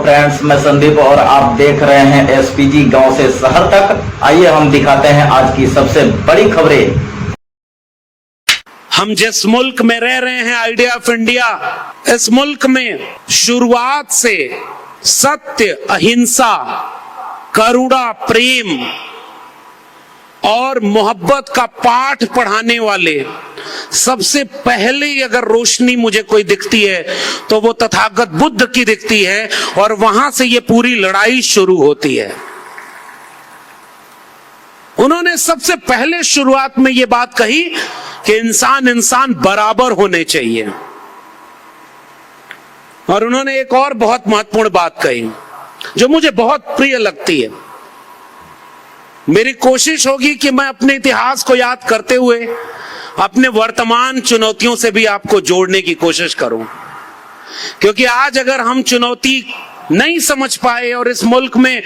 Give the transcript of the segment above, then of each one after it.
Friends, मैं संदीप और आप देख रहे हैं एसपीजी गांव से शहर तक। आइए हम दिखाते हैं आज की सबसे बड़ी खबरें। हम जिस मुल्क में रह रहे हैं, आइडिया ऑफ इंडिया, इस मुल्क में शुरुआत से सत्य, अहिंसा, करुणा, प्रेम और मोहब्बत का पाठ पढ़ाने वाले सबसे पहले अगर रोशनी मुझे कोई दिखती है तो वो तथागत बुद्ध की दिखती है, और वहां से ये पूरी लड़ाई शुरू होती है। उन्होंने सबसे पहले शुरुआत में ये बात कही कि इंसान बराबर होने चाहिए, और उन्होंने एक और बहुत महत्वपूर्ण बात कही जो मुझे बहुत प्रिय लगती है। मेरी कोशिश होगी कि मैं अपने इतिहास को याद करते हुए अपने वर्तमान चुनौतियों से भी आपको जोड़ने की कोशिश करूं, क्योंकि आज अगर हम चुनौती नहीं समझ पाए और इस मुल्क में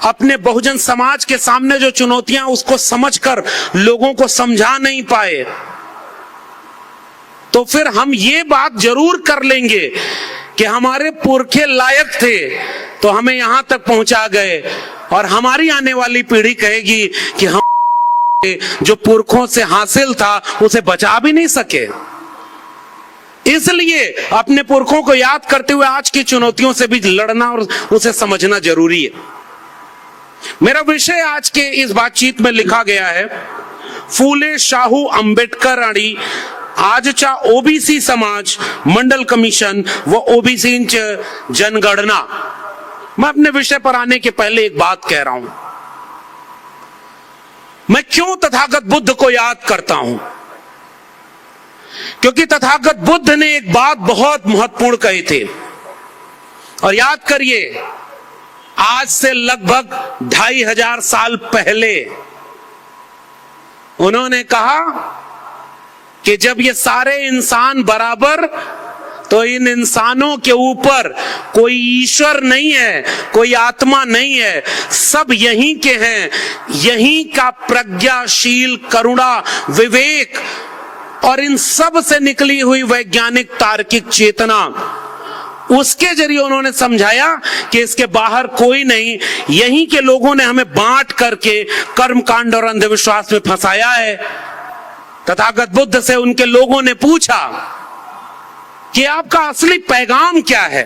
अपने बहुजन समाज के सामने जो चुनौतियां उसको समझकर लोगों को समझा नहीं पाए, तो फिर हम ये बात जरूर कर लेंगे कि हमारे पुरखे लायक थे तो हमें यहां तक पहुंचा गए, और हमारी आने वाली पीढ़ी कहेगी कि हम जो पुरखों से हासिल था उसे बचा भी नहीं सके। इसलिए अपने पुरखों को याद करते हुए आज की चुनौतियों से भी लड़ना और उसे समझना जरूरी है। मेरा विषय आज के इस बातचीत में लिखा गया है, फूले शाहू अंबेडकर आणि आजचा ओबीसी समाज, मंडल कमीशन व ओबीसी जनगणना। मैं अपने विषय पर आने के पहले एक बात कह रहा हूं, मैं क्यों तथागत बुद्ध को याद करता हूं? क्योंकि तथागत बुद्ध ने एक बात बहुत महत्वपूर्ण कही थी, और याद करिए, आज से लगभग 2500 साल पहले उन्होंने कहा कि जब ये सारे इंसान बराबर, तो इन इंसानों के ऊपर कोई ईश्वर नहीं है, कोई आत्मा नहीं है, सब यहीं के हैं। यहीं का प्रज्ञाशील, करुणा, विवेक और इन सब से निकली हुई वैज्ञानिक तार्किक चेतना, उसके जरिए उन्होंने समझाया कि इसके बाहर कोई नहीं। यहीं के लोगों ने हमें बांट करके कर्मकांड और अंधविश्वास में फंसाया है। तथागत बुद्ध से उनके लोगों ने पूछा कि आपका असली पैगाम क्या है?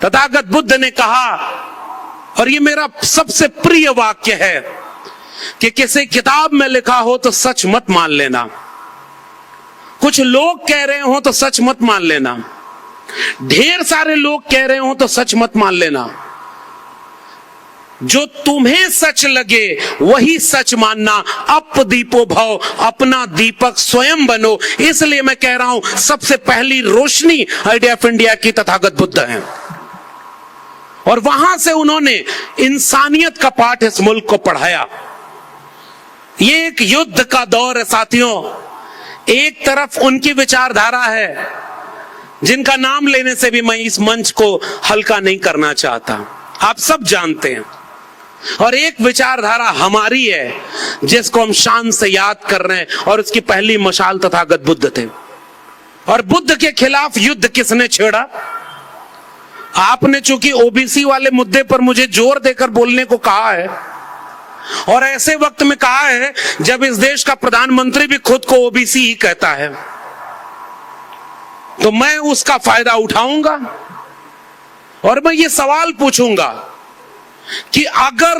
तथागत बुद्ध ने कहा, और ये मेरा सबसे प्रिय वाक्य है, कि किसी किताब में लिखा हो तो सच मत मान लेना, कुछ लोग कह रहे हो तो सच मत मान लेना, ढेर सारे लोग कह रहे हो तो सच मत मान लेना, जो तुम्हें सच लगे वही सच मानना। अप दीपो भव, अपना दीपक स्वयं बनो। इसलिए मैं कह रहा हूं, सबसे पहली रोशनी आइडिया ऑफ इंडिया की तथागत बुद्ध है, और वहां से उन्होंने इंसानियत का पाठ इस मुल्क को पढ़ाया। ये एक युद्ध का दौर है साथियों। एक तरफ उनकी विचारधारा है, जिनका नाम लेने से भी मैं इस मंच को हल्का नहीं करना चाहता, आप सब जानते हैं, और एक विचारधारा हमारी है जिसको हम शान से याद कर रहे हैं, और उसकी पहली मशाल तथागत बुद्ध थे। और बुद्ध के खिलाफ युद्ध किसने छेड़ा? आपने चूंकि ओबीसी वाले मुद्दे पर मुझे जोर देकर बोलने को कहा है, और ऐसे वक्त में कहा है जब इस देश का प्रधानमंत्री भी खुद को ओबीसी ही कहता है, तो मैं उसका फायदा उठाऊंगा और मैं ये सवाल पूछूंगा कि अगर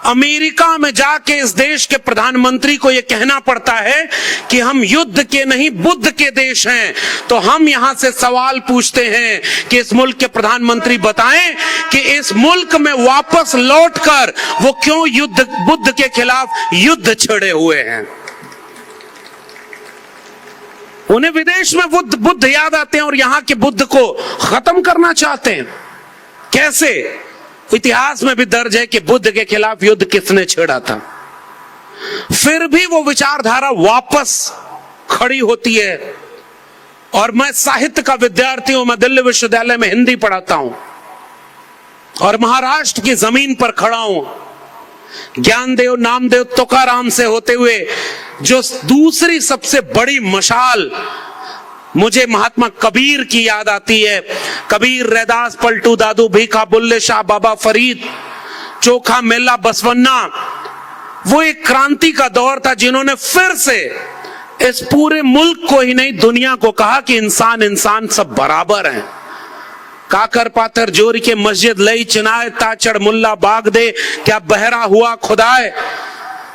अमेरिका में जाके इस देश के प्रधानमंत्री को यह कहना पड़ता है कि हम युद्ध के नहीं बुद्ध के देश हैं, तो हम यहां से सवाल पूछते हैं कि इस मुल्क के प्रधानमंत्री बताएं कि इस मुल्क में वापस लौटकर वो क्यों बुद्ध के खिलाफ युद्ध छेड़े हुए हैं। उन्हें विदेश में बुद्ध याद आते हैं और यहां के बुद्ध को खत्म करना चाहते हैं। कैसे? इतिहास में भी दर्ज है कि बुद्ध के खिलाफ युद्ध किसने छेड़ा था। फिर भी वो विचारधारा वापस खड़ी होती है। और मैं साहित्य का विद्यार्थी हूं, मैं दिल्ली विश्वविद्यालय में हिंदी पढ़ाता हूं, और महाराष्ट्र की जमीन पर खड़ा हूं, ज्ञानदेव, नामदेव, तुकाराम से होते हुए जो दूसरी सबसे बड़ी मशाल मुझे महात्मा कबीर की याद आती है। कबीर, रैदास, पलटू दादू, भीखा, बुल्ले शाह, बाबा फरीद, चोखा मेला, बसवन्ना, वो एक क्रांति का दौर था जिन्होंने फिर से इस पूरे मुल्क को ही नहीं दुनिया को कहा कि इंसान इंसान सब बराबर हैं। काकर पाथर जोरी के मस्जिद लई चिनाए, ताचड़ मुल्ला बाग दे, क्या बहरा हुआ खुदाए।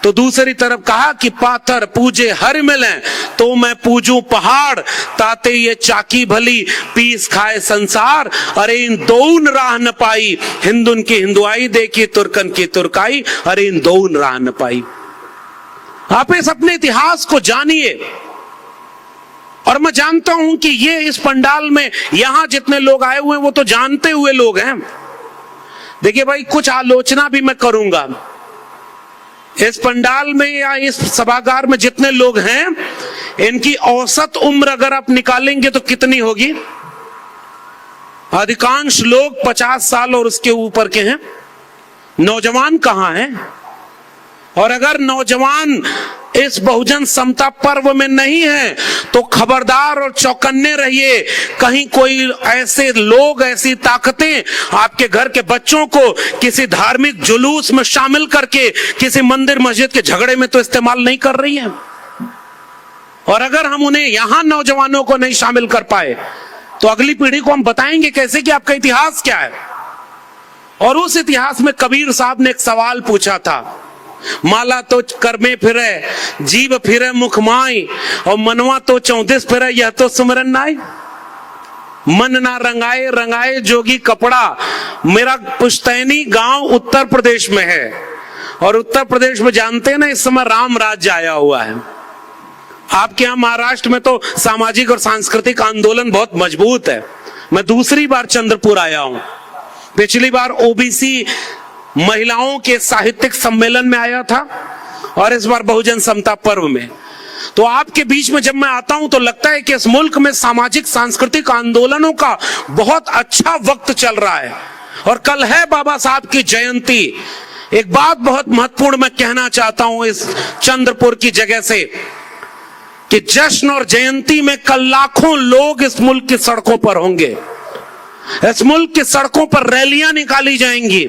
तो दूसरी तरफ कहा कि पाथर पूजे हर मिलें तो मैं पूजूं पहाड़, ताते ये चाकी भली पीस खाए संसार। अरे इन दोन राह न पाई, हिंदुन की हिंदुआई, देखी तुर्कन की तुर्काई, अरे इन दोन राह न पाई। आप इस अपने इतिहास को जानिए। और मैं जानता हूं कि ये इस पंडाल में यहां जितने लोग आए हुए हैं वो तो जानते हुए लोग हैं। देखिए भाई, कुछ आलोचना भी मैं करूंगा। इस पंडाल में या इस सभागार में जितने लोग हैं, इनकी औसत उम्र अगर आप निकालेंगे तो कितनी होगी? अधिकांश लोग 50 साल और उसके ऊपर के हैं। नौजवान कहां हैं? और अगर नौजवान इस बहुजन समता पर्व में नहीं है तो खबरदार और चौकन्ने रहिए। कहीं कोई ऐसे लोग, ऐसी ताकतें आपके घर के बच्चों को किसी धार्मिक जुलूस में शामिल करके किसी मंदिर मस्जिद के झगड़े में तो इस्तेमाल नहीं कर रही है। और अगर हम उन्हें यहां नौजवानों को नहीं शामिल कर पाए तो अगली पीढ़ी को हम बताएंगे कैसे कि आपका इतिहास क्या है। और उस इतिहास में कबीर साहब ने एक सवाल पूछा था, माला तो कर में फिरे, जीव फिरे मुख माई, और मनवा तो 34 फिरे, यह तो सुमरन नाई। मन ना रंगाए रंगाए जोगी कपड़ा। मेरा पुश्तैनी गांव उत्तर प्रदेश में है, और उत्तर प्रदेश में जानते हैं ना इस समय राम राज्य आया हुआ है। आपके यहां महाराष्ट्र में तो सामाजिक और सांस्कृतिक आंदोलन बहुत मजबूत है। मैं दूसरी बार चंद्रपुर आया हूं। पिछली बार ओबीसी महिलाओं के साहित्यिक सम्मेलन में आया था और इस बार बहुजन समता पर्व में। तो आपके बीच में जब मैं आता हूं तो लगता है कि इस मुल्क में सामाजिक सांस्कृतिक आंदोलनों का बहुत अच्छा वक्त चल रहा है। और कल है बाबा साहब की जयंती। एक बात बहुत महत्वपूर्ण मैं कहना चाहता हूं इस चंद्रपुर की जगह से, कि जश्न और जयंती में कल लाखों लोग इस मुल्क की सड़कों पर होंगे। इस मुल्क की सड़कों पर रैलियां निकाली जाएंगी,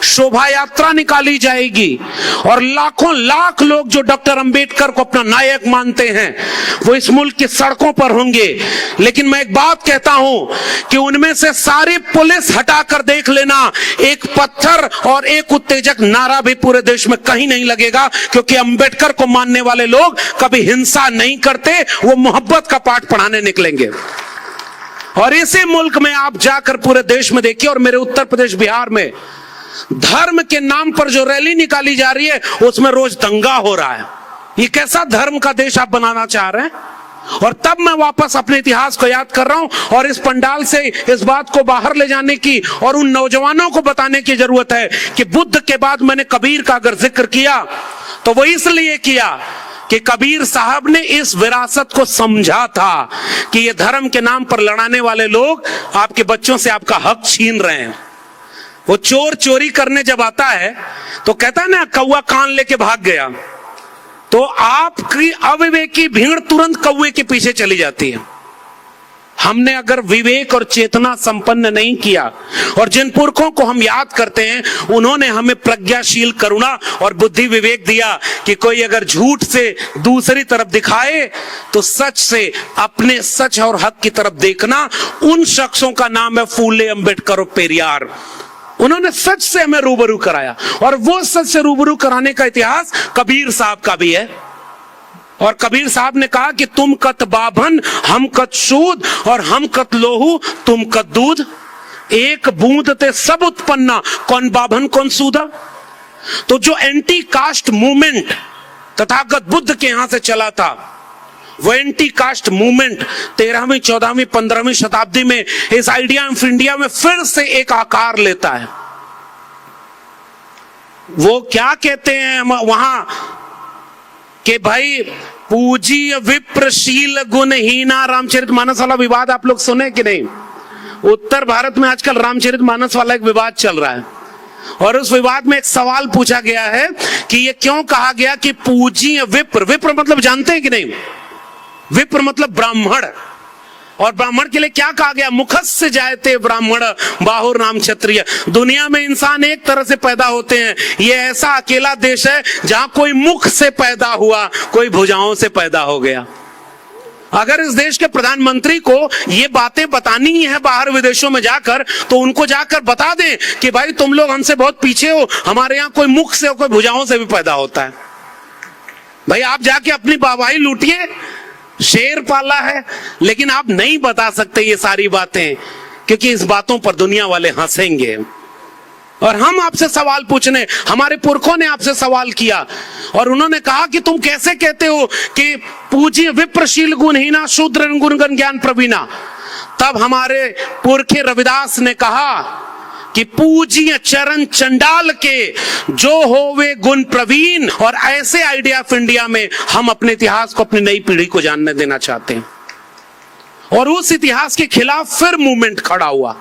शोभा यात्रा निकाली जाएगी, और लाखों लाख लोग जो डॉक्टर अंबेडकर को अपना नायक मानते हैं वो इस मुल्क की सड़कों पर होंगे। लेकिन मैं एक बात कहता हूं कि उनमें से सारी पुलिस हटाकर देख लेना, एक पत्थर और एक उत्तेजक नारा भी पूरे देश में कहीं नहीं लगेगा, क्योंकि अंबेडकर को मानने वाले लोग कभी हिंसा नहीं करते, वो मोहब्बत का पाठ पढ़ाने निकलेंगे। और इसी मुल्क में आप जाकर पूरे देश में देखिए, और मेरे उत्तर प्रदेश बिहार में धर्म के नाम पर जो रैली निकाली जा रही है उसमें रोज दंगा हो रहा है। ये कैसा धर्म का देश आप बनाना चाह रहे हैं? और तब मैं वापस अपने इतिहास को याद कर रहा हूं और इस पंडाल से इस बात को बाहर ले जाने की और उन नौजवानों को बताने की जरूरत है कि बुद्ध के बाद मैंने कबीर का अगर जिक्र किया तो वो इसलिए किया कि कबीर साहब ने इस विरासत को समझा था कि ये धर्म के नाम पर लड़ाने वाले लोग आपके बच्चों से आपका हक छीन रहे हैं। वो चोर चोरी करने जब आता है तो कहता है ना, कौवा कान लेके भाग गया, तो आपकी अविवेकी भीड़ तुरंत कौवे के पीछे चली जाती है। हमने अगर विवेक और चेतना संपन्न नहीं किया, और जिन पुरखों को हम याद करते हैं उन्होंने हमें प्रज्ञाशील करुणा और बुद्धि विवेक दिया कि कोई अगर झूठ से दूसरी तरफ दिखाए तो सच से अपने सच और हक की तरफ देखना। उन शख्सों का नाम है फूले, अंबेडकर और पेरियार। उन्होंने सच से हमें रूबरू कराया, और वो सच से रूबरू कराने का इतिहास कबीर साहब का भी है। और कबीर साहब ने कहा कि तुम कत बाभन हम कत सूद, और हम कत लोहू तुम कत दूध। एक बूंद ते सब उत्पन्ना, कौन बाभन कौन सूदा। तो जो anti caste movement Tathagata Buddha के यहां से चला था, वो एंटी कास्ट मूवमेंट 13वीं 14वीं 15वीं शताब्दी में इस आइडिया ऑफ इंडिया में फिर से एक आकार लेता है। वो क्या कहते हैं वहां कि भाई पूजी विप्रशील गुणहीना। रामचरितमानस वाला विवाद आप लोग सुने कि नहीं? उत्तर भारत में आजकल रामचरितमानस वाला एक विवाद चल रहा है, और उस विवाद में एक सवाल पूछा गया है कि ये क्यों कहा गया कि पूजी विप्र। विप्र मतलब जानते हैं कि नहीं? विप्र मतलब ब्राह्मण, और ब्राह्मण के लिए क्या कहा गया? मुखस्य जायते ब्राह्मण बाहुर नाम क्षत्रिय। दुनिया में इंसान एक तरह से पैदा होते हैं, ये ऐसा अकेला देश है जहां कोई मुख से पैदा हुआ, कोई भुजाओं से पैदा हो गया। अगर इस देश के प्रधानमंत्री को ये बातें बतानी ही है बाहर विदेशों में जाकर, तो उनको जाकर बता दें कि भाई तुम लोग हमसे बहुत पीछे हो, हमारे यहाँ कोई मुख से और कोई भुजाओं से भी पैदा होता है। भाई आप जाके अपनी वाहवाही लूटिए, शेर पाला है, लेकिन आप नहीं बता सकते ये सारी बातें, क्योंकि इस बातों पर दुनिया वाले हंसेंगे। और हम आपसे सवाल पूछने, हमारे पुरखों ने आपसे सवाल किया और उन्होंने कहा कि तुम कैसे कहते हो कि पूज्य विप्रशील गुणहीना शूद्र गुणगण ज्ञान प्रवीणा। तब हमारे पुरखे रविदास ने कहा कि पूज्य चरण चंडाल के जो होवे गुण प्रवीण। और ऐसे आइडिया ऑफ इंडिया में हम अपने इतिहास को अपनी नई पीढ़ी को जानने देना चाहते हैं। और उस इतिहास के खिलाफ फिर मूवमेंट खड़ा हुआ।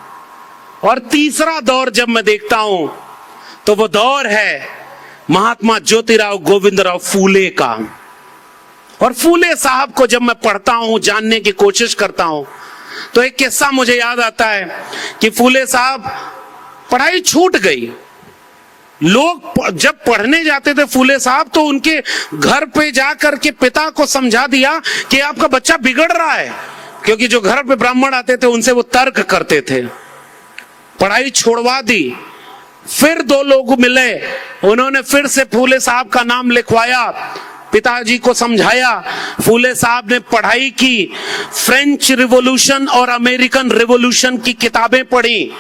और तीसरा दौर जब मैं देखता हूं तो वो दौर है महात्मा ज्योतिराव गोविंदराव फूले का। और फूले साहब को जब मैं पढ़ता हूं, जानने की कोशिश करता हूं, तो एक किस्सा मुझे याद आता है कि फूले साहब, पढ़ाई छूट गई, लोग जब पढ़ने जाते थे फूले साहब तो उनके घर पे जाकर के पिता को समझा दिया कि आपका बच्चा बिगड़ रहा है, क्योंकि जो घर पे ब्राह्मण आते थे उनसे वो तर्क करते थे। पढ़ाई छोड़वा दी। फिर दो लोग मिले, उन्होंने फिर से फूले साहब का नाम लिखवाया, पिताजी को समझाया। फूले साहब ने पढ़ाई की, फ्रेंच रिवॉल्यूशन और अमेरिकन रिवॉल्यूशन की किताबें पढ़ी,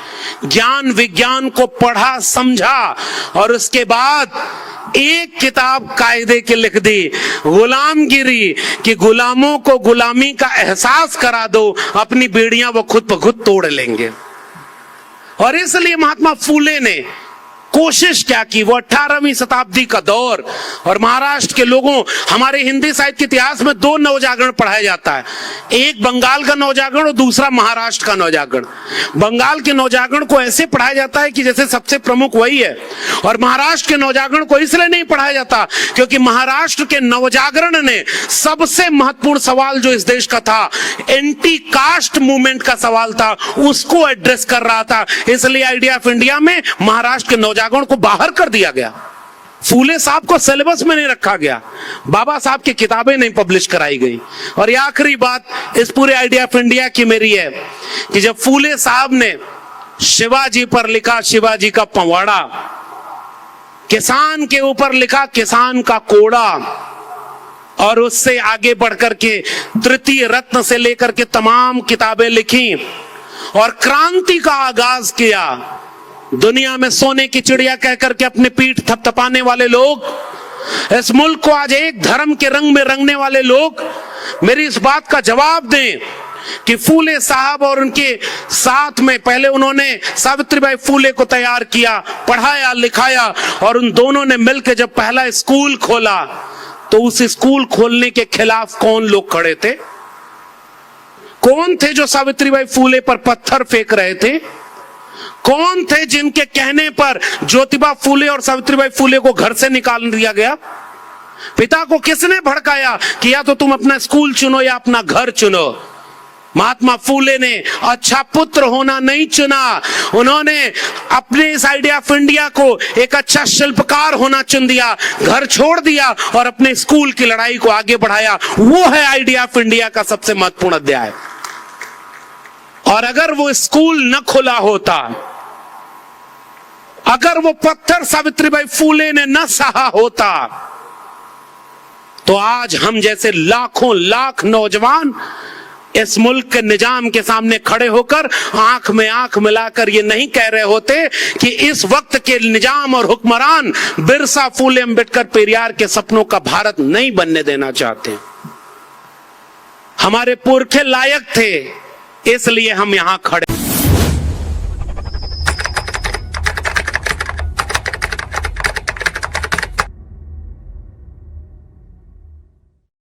ज्ञान विज्ञान को पढ़ा समझा, और उसके बाद एक किताब कायदे के लिख दी, गुलामगिरी, कि गुलामों को गुलामी का एहसास करा दो, अपनी बेड़ियां वो खुद ब खुद तोड़ लेंगे। और इसलिए महात्मा फूले ने कोशिश क्या की, वो 18वीं शताब्दी का दौर, और महाराष्ट्र के लोगों, हमारे हिंदी साहित्य के इतिहास में दो नवजागरण पढ़ाया जाता है, एक बंगाल का नवजागरण और दूसरा महाराष्ट्र का नवजागरण। बंगाल के नवजागरण को ऐसे पढ़ाया जाता है कि जैसे सबसे प्रमुख वही है, और महाराष्ट्र के नवजागरण को इसलिए नहीं पढ़ाया जाता क्योंकि महाराष्ट्र के नवजागरण ने सबसे महत्वपूर्ण सवाल जो इस देश का था, एंटी कास्ट मूवमेंट का सवाल था, उसको एड्रेस कर रहा था। इसलिए आइडिया ऑफ इंडिया में महाराष्ट्र के नवजागरण को बाहर कर दिया गया। फूले साहब को सिलेबस में नहीं रखा गया, बाबा साहब की किताबें नहीं पब्लिश कराई गई। और ये आखिरी बात इस पूरे आइडिया ऑफ इंडिया की मेरी है कि जब फूले साहब ने शिवाजी पर लिखा शिवाजी का पवाड़ा, किसान के ऊपर लिखा किसान का कोड़ा, और उससे आगे बढ़कर के तृतीय रत्न से लेकर के तमाम किताबें लिखी और क्रांति का आगाज किया। दुनिया में सोने की चिड़िया कहकर के अपने पीठ थपथपाने वाले लोग, इस मुल्क को आज एक धर्म के रंग में रंगने वाले लोग मेरी इस बात का जवाब दें कि फूले साहब और उनके साथ में पहले उन्होंने सावित्रीबाई फूले को तैयार किया, पढ़ाया लिखाया, और उन दोनों ने मिलकर जब पहला स्कूल खोला तो उस स्कूल खोलने के खिलाफ कौन लोग खड़े थे? कौन थे जो सावित्रीबाई फूले पर पत्थर फेंक रहे थे? कौन थे जिनके कहने पर ज्योतिबा फूले और सावित्रीबाई फूले को घर से निकाल दिया गया? पिता को किसने भड़काया कि या तो तुम अपना स्कूल चुनो या अपना घर चुनो? महात्मा फूले ने अच्छा पुत्र होना नहीं चुना, उन्होंने अपने इस आइडिया ऑफ इंडिया को एक अच्छा शिल्पकार होना चुन दिया, घर छोड़ दिया और अपने स्कूल की लड़ाई को आगे बढ़ाया। वो है आइडिया ऑफ इंडिया का सबसे महत्वपूर्ण अध्याय। और अगर वो स्कूल न खुला होता, अगर वो पत्थर सावित्रीबाई फूले ने न सहा होता, तो आज हम जैसे लाखों लाख नौजवान इस मुल्क के निजाम के सामने खड़े होकर आंख में आंख मिलाकर ये नहीं कह रहे होते कि इस वक्त के निजाम और हुक्मरान बिरसा, फूले, अंबेडकर, पेरियार के सपनों का भारत नहीं बनने देना चाहते। हमारे पुरखे लायक थे, इसलिए हम यहां खड़े